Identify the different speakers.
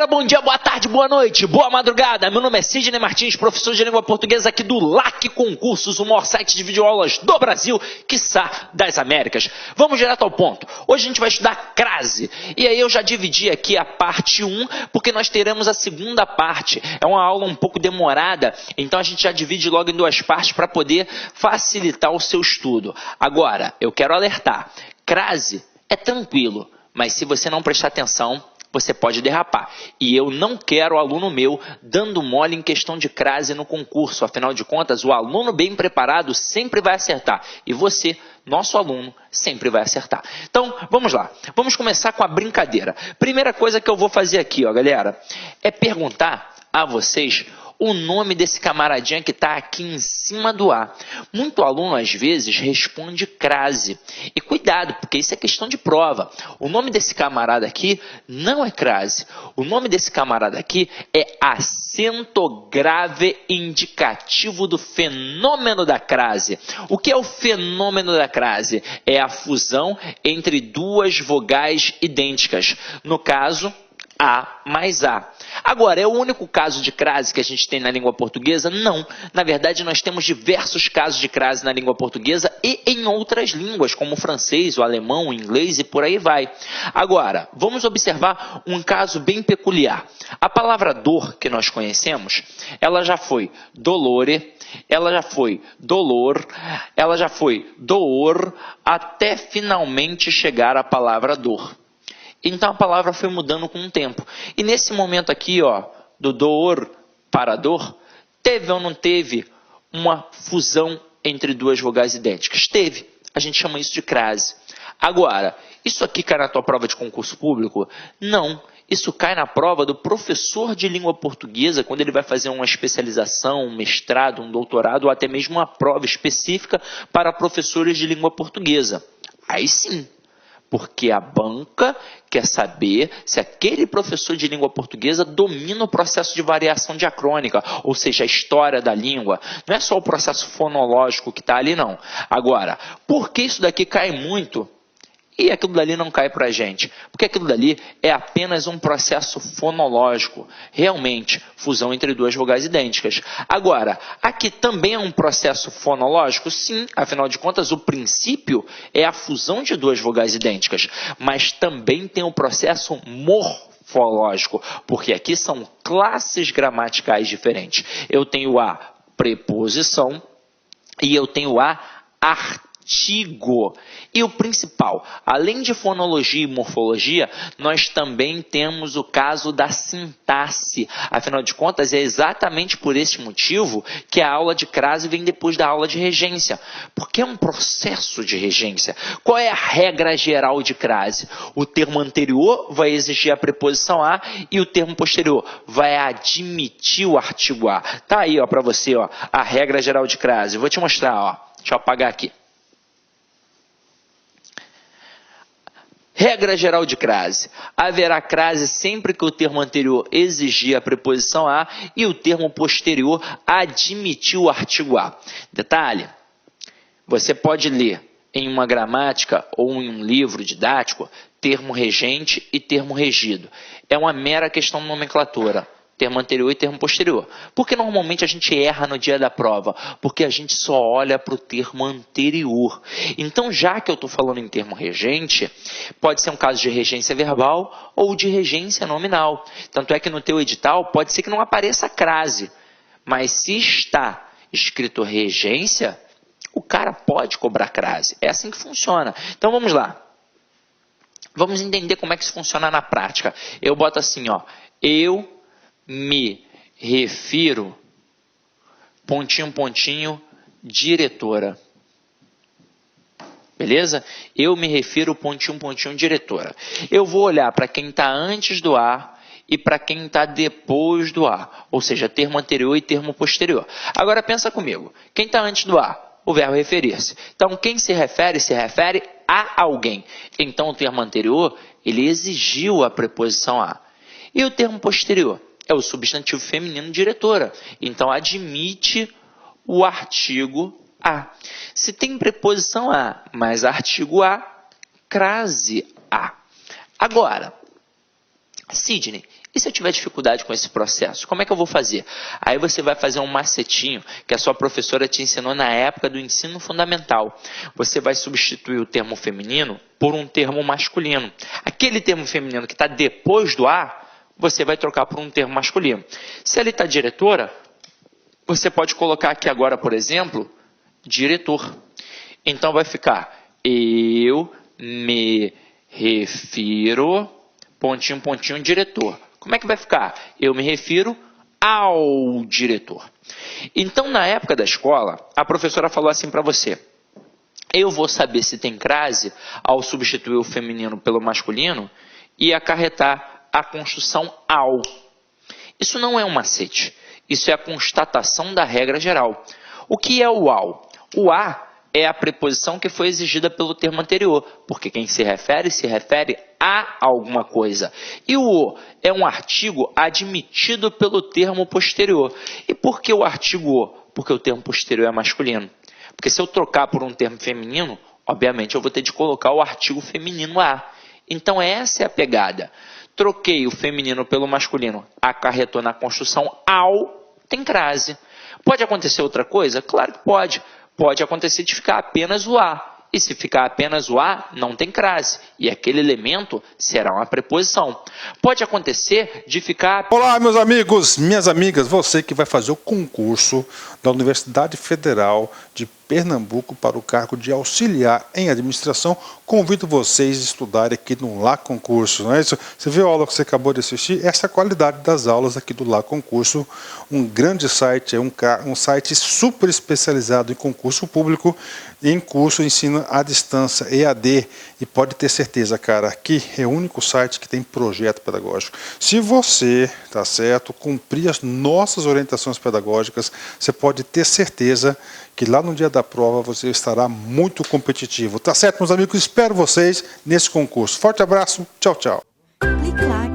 Speaker 1: Bom dia, boa tarde, boa noite, boa madrugada. Meu nome é Sidney Martins, professor de língua portuguesa aqui do LAC Concursos, o maior site de videoaulas do Brasil, quiçá das Américas. Vamos direto ao ponto. Hoje a gente vai estudar crase. E aí eu já dividi aqui a parte 1, porque nós teremos a segunda parte. É uma aula um pouco demorada, então a gente já divide logo em duas partes para poder facilitar o seu estudo. Agora, eu quero alertar, crase é tranquilo, mas se você não prestar atenção, você pode derrapar. E eu não quero aluno meu dando mole em questão de crase no concurso. Afinal de contas, o aluno bem preparado sempre vai acertar. E você, nosso aluno, sempre vai acertar. Então, vamos lá. Vamos começar com a brincadeira. Primeira coisa que eu vou fazer aqui, ó, galera, é perguntar a vocês o nome desse camaradinha que está aqui em cima do A. Muito aluno, às vezes, responde crase. E cuidado, porque isso é questão de prova. O nome desse camarada aqui não é crase. O nome desse camarada aqui é acento grave indicativo do fenômeno da crase. O que é o fenômeno da crase? É a fusão entre duas vogais idênticas. No caso, A mais A. Agora, é o único caso de crase que a gente tem na língua portuguesa? Não. Na verdade, nós temos diversos casos de crase na língua portuguesa e em outras línguas, como o francês, o alemão, o inglês e por aí vai. Agora, vamos observar um caso bem peculiar. A palavra dor que nós conhecemos, ela já foi dolore, ela já foi dolor, ela já foi door, até finalmente chegar à palavra dor. Então a palavra foi mudando com o tempo. E nesse momento aqui, ó, do dor para dor, teve ou não teve uma fusão entre duas vogais idênticas? Teve. A gente chama isso de crase. Agora, isso aqui cai na tua prova de concurso público? Não. Isso cai na prova do professor de língua portuguesa, quando ele vai fazer uma especialização, um mestrado, um doutorado, ou até mesmo uma prova específica para professores de língua portuguesa. Aí sim. Porque a banca quer saber se aquele professor de língua portuguesa domina o processo de variação diacrônica, ou seja, a história da língua. Não é só o processo fonológico que está ali, não. Agora, por que isso daqui cai muito e aquilo dali não cai para a gente? Porque aquilo dali é apenas um processo fonológico. Realmente, fusão entre duas vogais idênticas. Agora, aqui também é um processo fonológico? Sim, afinal de contas, o princípio é a fusão de duas vogais idênticas. Mas também tem o processo morfológico, porque aqui são classes gramaticais diferentes. Eu tenho a preposição e eu tenho a artigo. E o principal, além de fonologia e morfologia, nós também temos o caso da sintaxe. Afinal de contas, é exatamente por esse motivo que a aula de crase vem depois da aula de regência. Porque é um processo de regência. Qual é a regra geral de crase? O termo anterior vai exigir a preposição a e o termo posterior vai admitir o artigo a. Tá aí, ó, para você, ó, a regra geral de crase. Vou te mostrar, ó. Deixa eu apagar aqui. Regra geral de crase. Haverá crase sempre que o termo anterior exigir a preposição a e o termo posterior admitir o artigo a. Detalhe, você pode ler em uma gramática ou em um livro didático termo regente e termo regido. É uma mera questão de nomenclatura. Termo anterior e termo posterior. Porque normalmente a gente erra no dia da prova, porque a gente só olha para o termo anterior. Então, já que eu estou falando em termo regente, pode ser um caso de regência verbal ou de regência nominal. Tanto é que no teu edital pode ser que não apareça a crase, mas se está escrito regência, o cara pode cobrar crase. É assim que funciona. Então, vamos lá. Vamos entender como é que isso funciona na prática. Eu boto assim, ó, eu me refiro, pontinho, pontinho, diretora. Beleza? Eu me refiro, pontinho, pontinho, diretora. Eu vou olhar para quem está antes do A e para quem está depois do A. Ou seja, termo anterior e termo posterior. Agora pensa comigo. Quem está antes do A? O verbo referir-se. Então, quem se refere a alguém. Então, o termo anterior, ele exigiu a preposição a. E o termo posterior? É o substantivo feminino diretora. Então, admite o artigo a. Se tem preposição a, mais artigo a, crase a. Agora, Sidney, E se eu tiver dificuldade com esse processo, como é que eu vou fazer? Aí você vai fazer um macetinho que a sua professora te ensinou na época do ensino fundamental. Você vai substituir o termo feminino por um termo masculino. Aquele termo feminino que está depois do A, você vai trocar por um termo masculino. Se ali está diretora, você pode colocar aqui agora, por exemplo, diretor. Então vai ficar, eu me refiro, pontinho, pontinho, diretor. Como é que vai ficar? Eu me refiro ao diretor. Então, na época da escola, a professora falou assim para você: eu vou saber se tem crase ao substituir o feminino pelo masculino e acarretar a construção ao. Isso não é um macete. Isso é a constatação da regra geral. O que é o ao? O a é a preposição que foi exigida pelo termo anterior, porque quem se refere a alguma coisa. E o "o" é um artigo admitido pelo termo posterior. E por que o artigo "o"? Porque o termo posterior é masculino. Porque se eu trocar por um termo feminino, obviamente eu vou ter de colocar o artigo feminino a. Então essa é a pegada. Troquei o feminino pelo masculino, acarretou na construção ao, tem crase. Pode acontecer outra coisa? Claro que pode. Pode acontecer de ficar apenas o a. E se ficar apenas o a, não tem crase. E aquele elemento será uma preposição. Pode acontecer de ficar...
Speaker 2: Olá, meus amigos, minhas amigas, você que vai fazer o concurso da Universidade Federal de Pernambuco para o cargo de auxiliar em administração, convido vocês a estudarem aqui no Lá Concurso, não é isso? Você viu a aula que você acabou de assistir? Essa é a qualidade das aulas aqui do Lá Concurso, um grande site, é um site super especializado em concurso público e em curso ensino à distância, EAD, e pode ter certeza, cara, aqui é o único site que tem projeto pedagógico. Se você, tá certo, cumprir as nossas orientações pedagógicas, você pode ter certeza que lá no dia da prova você estará muito competitivo. Tá certo, meus amigos? Espero vocês nesse concurso. Forte abraço, tchau, tchau.
Speaker 3: Clique lá